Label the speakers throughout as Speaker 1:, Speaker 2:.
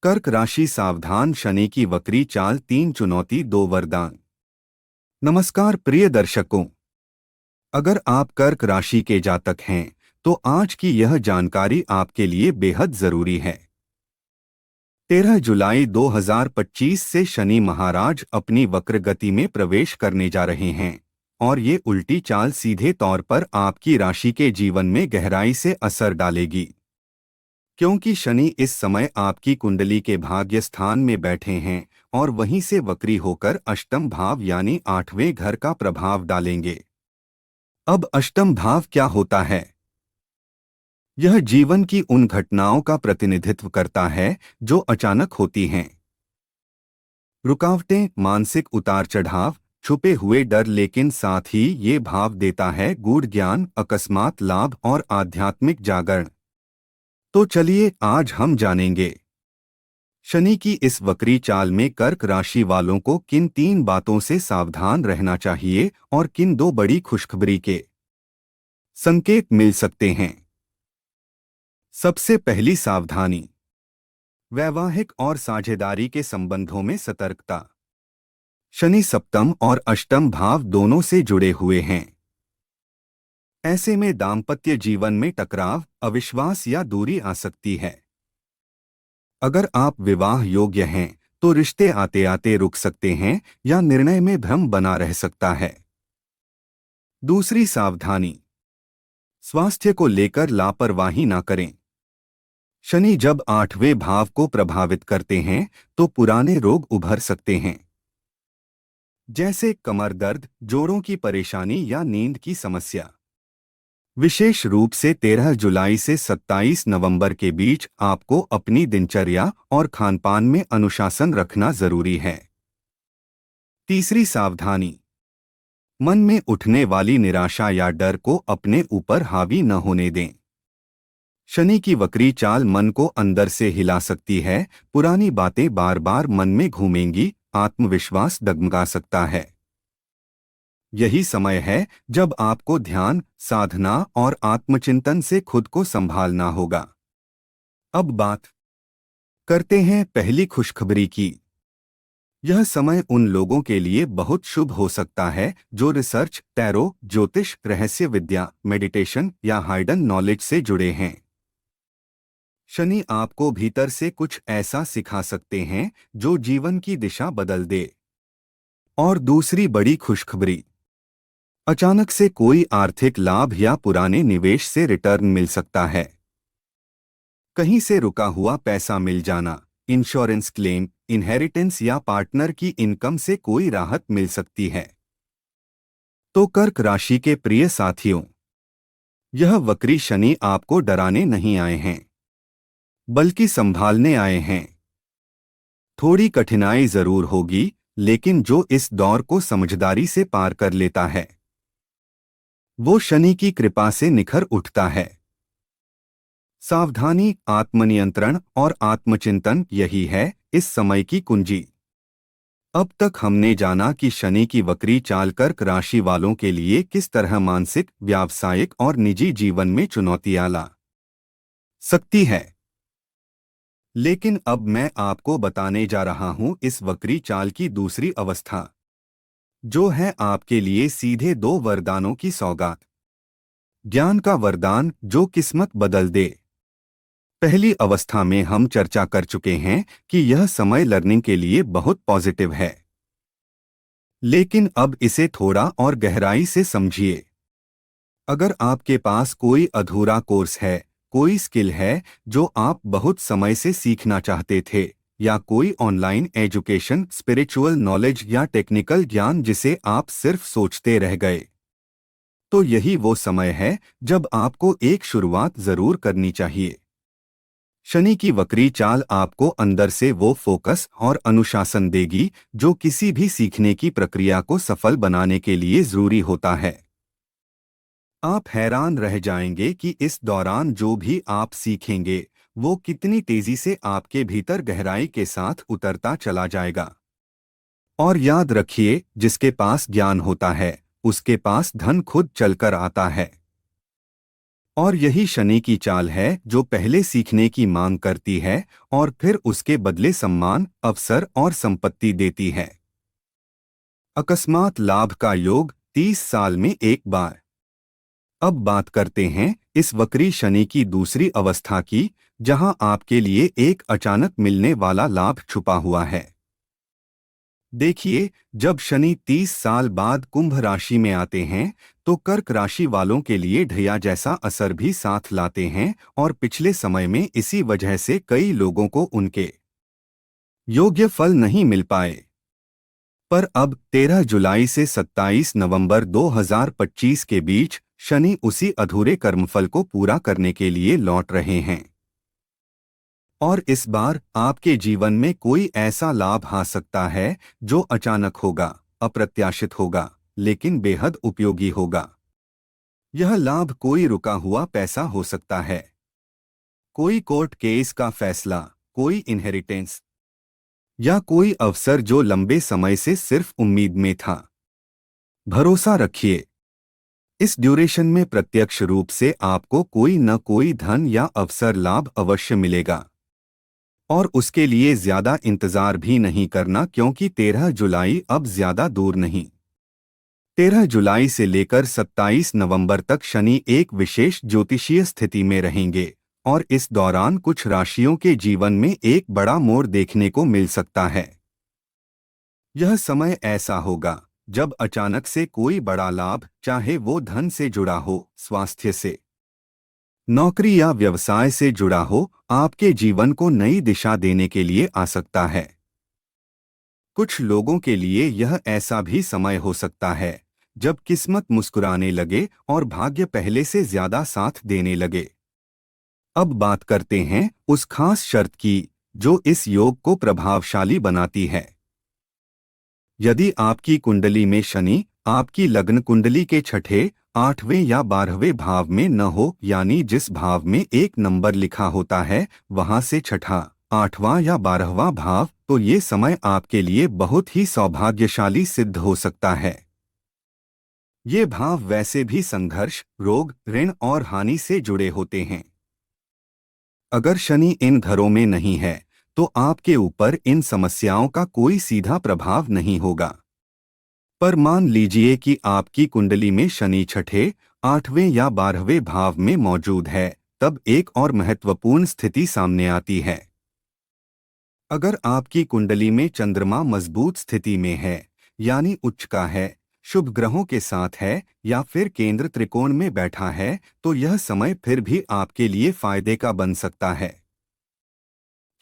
Speaker 1: कर्क राशि सावधान, शनि की वक्री चाल, 3 चुनौती 2 वरदान। नमस्कार प्रिय दर्शकों, अगर आप कर्क राशि के जातक हैं तो आज की यह जानकारी आपके लिए बेहद जरूरी है। 13 जुलाई 2025 से शनि महाराज अपनी वक्र गति में प्रवेश करने जा रहे हैं और ये उल्टी चाल सीधे तौर पर आपकी राशि के जीवन में गहराई से असर डालेगी, क्योंकि शनि इस समय आपकी कुंडली के भाग्य स्थान में बैठे हैं और वहीं से वक्री होकर अष्टम भाव यानी 8वें घर का प्रभाव डालेंगे। अब अष्टम भाव क्या होता है? यह जीवन की उन घटनाओं का प्रतिनिधित्व करता है जो अचानक होती हैं। रुकावटें, मानसिक उतार चढ़ाव, छुपे हुए डर, लेकिन साथ ही ये भाव देता है गूढ़ ज्ञान, अकस्मात लाभ और आध्यात्मिक जागरण। तो चलिए आज हम जानेंगे शनि की इस वक्री चाल में कर्क राशि वालों को किन 3 बातों से सावधान रहना चाहिए और किन 2 बड़ी खुशखबरी के संकेत मिल सकते हैं। सबसे पहली सावधानी, वैवाहिक और साझेदारी के संबंधों में सतर्कता। शनि सप्तम और अष्टम भाव दोनों से जुड़े हुए हैं। ऐसे में दाम्पत्य जीवन में टकराव, अविश्वास या दूरी आ सकती है। अगर आप विवाह योग्य हैं तो रिश्ते आते आते रुक सकते हैं या निर्णय में भ्रम बना रह सकता है। दूसरी सावधानी, स्वास्थ्य को लेकर लापरवाही ना करें। शनि जब 8वें भाव को प्रभावित करते हैं तो पुराने रोग उभर सकते हैं, जैसे कमर दर्द, जोड़ों की परेशानी या नींद की समस्या। विशेष रूप से 13 जुलाई से 27 नवंबर के बीच आपको अपनी दिनचर्या और खानपान में अनुशासन रखना जरूरी है। तीसरी सावधानी, मन में उठने वाली निराशा या डर को अपने ऊपर हावी न होने दें। शनि की वक्री चाल मन को अंदर से हिला सकती है, पुरानी बातें बार बार मन में घूमेंगी, आत्मविश्वास डगमगा सकता है। यही समय है जब आपको ध्यान, साधना और आत्मचिंतन से खुद को संभालना होगा। अब बात करते हैं पहली खुशखबरी की। यह समय उन लोगों के लिए बहुत शुभ हो सकता है जो रिसर्च, टैरो, ज्योतिष, रहस्य विद्या, मेडिटेशन या हाइडन नॉलेज से जुड़े हैं। शनि आपको भीतर से कुछ ऐसा सिखा सकते हैं जो जीवन की दिशा बदल दे। और दूसरी बड़ी खुशखबरी, अचानक से कोई आर्थिक लाभ या पुराने निवेश से रिटर्न मिल सकता है। कहीं से रुका हुआ पैसा मिल जाना, इंश्योरेंस क्लेम, इनहेरिटेंस या पार्टनर की इनकम से कोई राहत मिल सकती है। तो कर्क राशि के प्रिय साथियों, यह वक्री शनि आपको डराने नहीं आए हैं, बल्कि संभालने आए हैं। थोड़ी कठिनाई जरूर होगी, लेकिन जो इस दौर को समझदारी से पार कर लेता है वो शनि की कृपा से निखर उठता है। सावधानी, आत्मनियंत्रण और आत्मचिंतन, यही है इस समय की कुंजी। अब तक हमने जाना कि शनि की वक्री चाल कर्क राशि वालों के लिए किस तरह मानसिक, व्यावसायिक और निजी जीवन में चुनौतियां ला सकती है। लेकिन अब मैं आपको बताने जा रहा हूं इस वक्री चाल की दूसरी अवस्था, जो है आपके लिए सीधे 2 वरदानों की सौगात। ज्ञान का वरदान जो किस्मत बदल दे। पहली अवस्था में हम चर्चा कर चुके हैं कि यह समय लर्निंग के लिए बहुत पॉजिटिव है, लेकिन अब इसे थोड़ा और गहराई से समझिए। अगर आपके पास कोई अधूरा कोर्स है, कोई स्किल है जो आप बहुत समय से सीखना चाहते थे, या कोई ऑनलाइन एजुकेशन, स्पिरिचुअल नॉलेज या टेक्निकल ज्ञान जिसे आप सिर्फ सोचते रह गए, तो यही वो समय है जब आपको एक शुरुआत जरूर करनी चाहिए। शनि की वक्री चाल आपको अंदर से वो फोकस और अनुशासन देगी जो किसी भी सीखने की प्रक्रिया को सफल बनाने के लिए जरूरी होता है। आप हैरान रह जाएंगे कि इस दौरान जो भी आप सीखेंगे वो कितनी तेजी से आपके भीतर गहराई के साथ उतरता चला जाएगा। और याद रखिए, जिसके पास ज्ञान होता है उसके पास धन खुद चलकर आता है। और यही शनि की चाल है जो पहले सीखने की मांग करती है और फिर उसके बदले सम्मान, अवसर और संपत्ति देती है। अकस्मात लाभ का योग 30 साल में एक बार। अब बात करते हैं इस वक्री शनि की दूसरी अवस्था की, जहां आपके लिए एक अचानक मिलने वाला लाभ छुपा हुआ है। देखिए, जब शनि 30 साल बाद कुंभ राशि में आते हैं तो कर्क राशि वालों के लिए ढैया जैसा असर भी साथ लाते हैं और पिछले समय में इसी वजह से कई लोगों को उनके योग्य फल नहीं मिल पाए। पर अब 13 जुलाई से 27 नवंबर 2025 के बीच शनि उसी अधूरे कर्मफल को पूरा करने के लिए लौट रहे हैं। और इस बार आपके जीवन में कोई ऐसा लाभ आ सकता है जो अचानक होगा, अप्रत्याशित होगा, लेकिन बेहद उपयोगी होगा। यह लाभ कोई रुका हुआ पैसा हो सकता है, कोई कोर्ट केस का फैसला, कोई इनहेरिटेंस या कोई अवसर जो लंबे समय से सिर्फ उम्मीद में था। भरोसा रखिए, इस ड्यूरेशन में प्रत्यक्ष रूप से आपको कोई न कोई धन या अवसर लाभ अवश्य मिलेगा। और उसके लिए ज्यादा इंतजार भी नहीं करना, क्योंकि 13 जुलाई अब ज्यादा दूर नहीं। 13 जुलाई से लेकर 27 नवंबर तक शनि एक विशेष ज्योतिषीय स्थिति में रहेंगे और इस दौरान कुछ राशियों के जीवन में एक बड़ा मोड़ देखने को मिल सकता है। यह समय ऐसा होगा जब अचानक से कोई बड़ा लाभ, चाहे वो धन से जुड़ा हो, स्वास्थ्य से, नौकरी या व्यवसाय से जुड़ा हो, आपके जीवन को नई दिशा देने के लिए आ सकता है। कुछ लोगों के लिए यह ऐसा भी समय हो सकता है जब किस्मत मुस्कुराने लगे और भाग्य पहले से ज्यादा साथ देने लगे। अब बात करते हैं उस खास शर्त की जो इस योग को प्रभावशाली बनाती है। यदि आपकी कुंडली में शनि आपकी लग्न कुंडली के छठे, 8वें या 12वें भाव में न हो, यानी जिस भाव में 1 नंबर लिखा होता है वहां से छठा, 8वां या 12वां भाव, तो ये समय आपके लिए बहुत ही सौभाग्यशाली सिद्ध हो सकता है। ये भाव वैसे भी संघर्ष, रोग, ऋण और हानि से जुड़े होते हैं। अगर शनि इन घरों में नहीं है तो आपके ऊपर इन समस्याओं का कोई सीधा प्रभाव नहीं होगा। पर मान लीजिए कि आपकी कुंडली में शनि छठे, 8वें या 12वें भाव में मौजूद है, तब एक और महत्वपूर्ण स्थिति सामने आती है। अगर आपकी कुंडली में चंद्रमा मजबूत स्थिति में है, यानी उच्च का है, शुभ ग्रहों के साथ है या फिर केंद्र त्रिकोण में बैठा है, तो यह समय फिर भी आपके लिए फायदे का बन सकता है।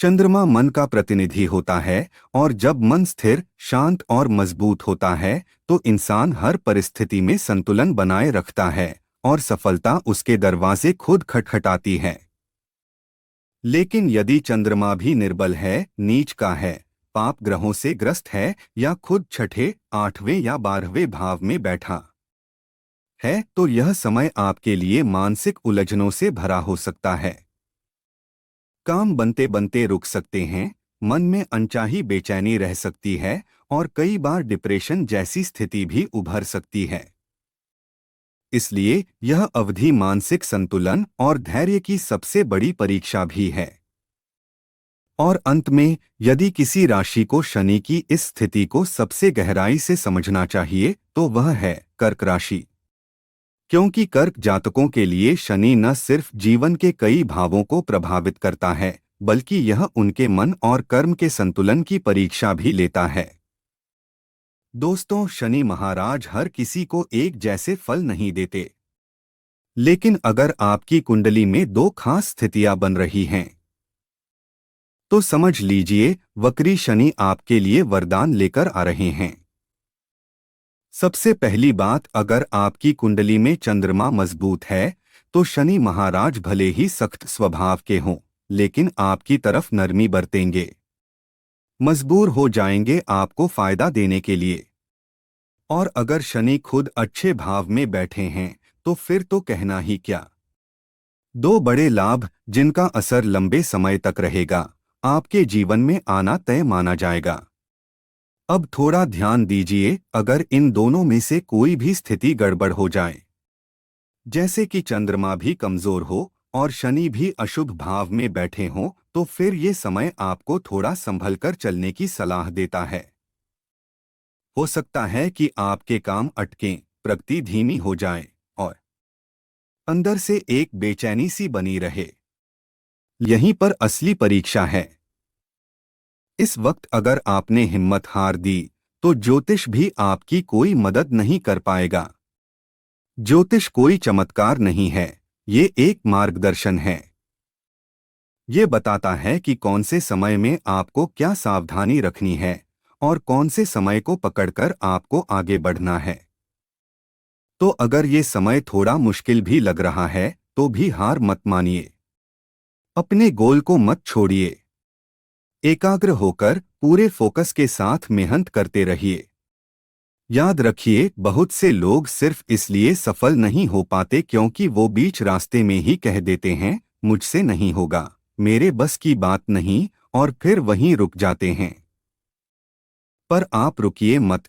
Speaker 1: चंद्रमा मन का प्रतिनिधि होता है और जब मन स्थिर, शांत और मजबूत होता है तो इंसान हर परिस्थिति में संतुलन बनाए रखता है और सफलता उसके दरवाजे खुद खटखटाती है। लेकिन यदि चंद्रमा भी निर्बल है, नीच का है, पाप ग्रहों से ग्रस्त है या खुद छठे, 8वें या 12वें भाव में बैठा है, तो यह समय आपके लिए मानसिक उलझनों से भरा हो सकता है। काम बनते बनते रुक सकते हैं, मन में अनचाही बेचैनी रह सकती है और कई बार डिप्रेशन जैसी स्थिति भी उभर सकती है। इसलिए यह अवधि मानसिक संतुलन और धैर्य की सबसे बड़ी परीक्षा भी है। और अंत में, यदि किसी राशि को शनि की इस स्थिति को सबसे गहराई से समझना चाहिए तो वह है कर्क राशि। क्योंकि कर्क जातकों के लिए शनि न सिर्फ जीवन के कई भावों को प्रभावित करता है, बल्कि यह उनके मन और कर्म के संतुलन की परीक्षा भी लेता है। दोस्तों, शनि महाराज हर किसी को एक जैसे फल नहीं देते, लेकिन अगर आपकी कुंडली में दो खास स्थितियां बन रही हैं तो समझ लीजिए वक्री शनि आपके लिए वरदान लेकर आ रहे हैं। सबसे पहली बात, अगर आपकी कुंडली में चंद्रमा मजबूत है तो शनि महाराज भले ही सख्त स्वभाव के हों, लेकिन आपकी तरफ नरमी बरतेंगे, मजबूर हो जाएंगे आपको फायदा देने के लिए। और अगर शनि खुद अच्छे भाव में बैठे हैं तो फिर तो कहना ही क्या। दो बड़े लाभ जिनका असर लंबे समय तक रहेगा, आपके जीवन में आना तय माना जाएगा। अब थोड़ा ध्यान दीजिए, अगर इन दोनों में से कोई भी स्थिति गड़बड़ हो जाए, जैसे कि चंद्रमा भी कमजोर हो और शनि भी अशुभ भाव में बैठे हों, तो फिर ये समय आपको थोड़ा संभल कर चलने की सलाह देता है। हो सकता है कि आपके काम अटकें, प्रगति धीमी हो जाए और अंदर से एक बेचैनी सी बनी रहे। यहीं पर असली परीक्षा है। इस वक्त अगर आपने हिम्मत हार दी, तो ज्योतिष भी आपकी कोई मदद नहीं कर पाएगा। ज्योतिष कोई चमत्कार नहीं है, ये एक मार्गदर्शन है। ये बताता है कि कौन से समय में आपको क्या सावधानी रखनी है और कौन से समय को पकड़कर आपको आगे बढ़ना है। तो अगर ये समय थोड़ा मुश्किल भी लग रहा है, तो भी हार मत मानिए। अपने गोल को मत छोड़िए। एकाग्र होकर पूरे फोकस के साथ मेहनत करते रहिए। याद रखिए, बहुत से लोग सिर्फ इसलिए सफल नहीं हो पाते क्योंकि वो बीच रास्ते में ही कह देते हैं, मुझसे नहीं होगा, मेरे बस की बात नहीं, और फिर वहीं रुक जाते हैं। पर आप रुकिए मत,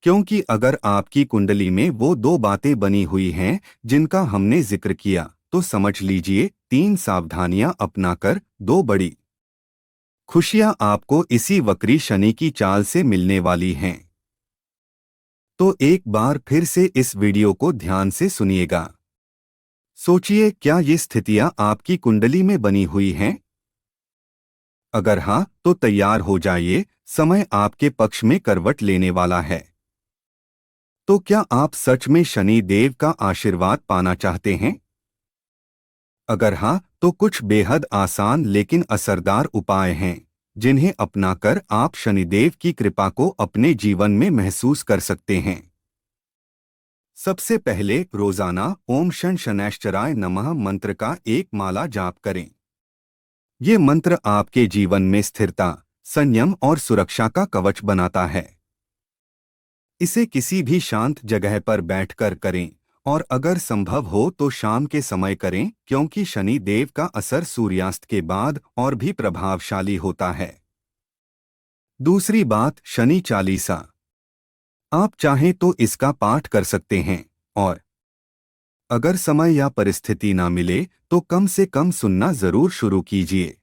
Speaker 1: क्योंकि अगर आपकी कुंडली में वो दो बातें बनी हुई हैं जिनका हमने जिक्र किया, तो समझ लीजिए 3 सावधानियां अपनाकर 2 बड़ी खुशियां आपको इसी वक्री शनि की चाल से मिलने वाली हैं। तो एक बार फिर से इस वीडियो को ध्यान से सुनिएगा। सोचिए, क्या ये स्थितियां आपकी कुंडली में बनी हुई हैं? अगर हाँ, तो तैयार हो जाइए, समय आपके पक्ष में करवट लेने वाला है। तो क्या आप सच में शनि देव का आशीर्वाद पाना चाहते हैं? अगर हाँ, तो कुछ बेहद आसान लेकिन असरदार उपाय हैं, जिन्हें अपनाकर आप शनिदेव की कृपा को अपने जीवन में महसूस कर सकते हैं। सबसे पहले रोजाना ओम शन शनैश्चराय नमः मंत्र का एक माला जाप करें। ये मंत्र आपके जीवन में स्थिरता, संयम और सुरक्षा का कवच बनाता है। इसे किसी भी शांत जगह पर बैठकर करें, और अगर संभव हो तो शाम के समय करें, क्योंकि शनि देव का असर सूर्यास्त के बाद और भी प्रभावशाली होता है। दूसरी बात, शनि चालीसा। आप चाहें तो इसका पाठ कर सकते हैं, और अगर समय या परिस्थिति ना मिले तो कम से कम सुनना जरूर शुरू कीजिए।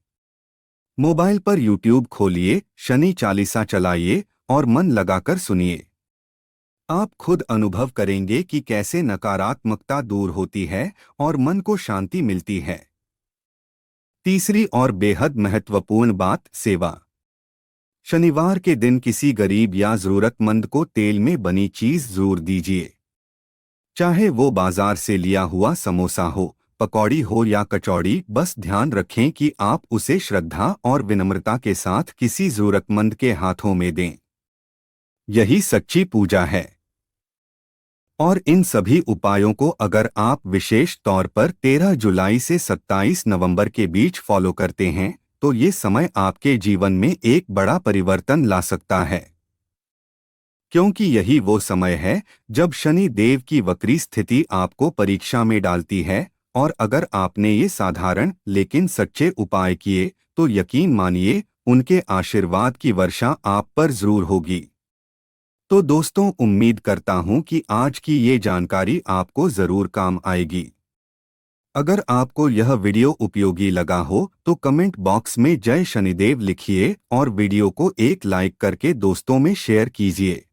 Speaker 1: मोबाइल पर YouTube खोलिए, शनि चालीसा चलाइए और मन लगाकर सुनिए। आप खुद अनुभव करेंगे कि कैसे नकारात्मकता दूर होती है और मन को शांति मिलती है। तीसरी और बेहद महत्वपूर्ण बात, सेवा। शनिवार के दिन किसी गरीब या जरूरतमंद को तेल में बनी चीज जरूर दीजिए। चाहे वो बाजार से लिया हुआ समोसा हो, पकौड़ी हो या कचौड़ी, बस ध्यान रखें कि आप उसे श्रद्धा और विनम्रता के साथ किसी जरूरतमंद के हाथों में दें। यही सच्ची पूजा है। और इन सभी उपायों को अगर आप विशेष तौर पर 13 जुलाई से 27 नवंबर के बीच फॉलो करते हैं, तो ये समय आपके जीवन में एक बड़ा परिवर्तन ला सकता है। क्योंकि यही वो समय है जब शनि देव की वक्री स्थिति आपको परीक्षा में डालती है, और अगर आपने ये साधारण लेकिन सच्चे उपाय किए, तो यकीन मानिए, उनके आशीर्वाद की वर्षा आप पर जरूर होगी। तो दोस्तों, उम्मीद करता हूं कि आज की ये जानकारी आपको जरूर काम आएगी। अगर आपको यह वीडियो उपयोगी लगा हो तो कमेंट बॉक्स में जय शनिदेव लिखिए और वीडियो को एक लाइक करके दोस्तों में शेयर कीजिए।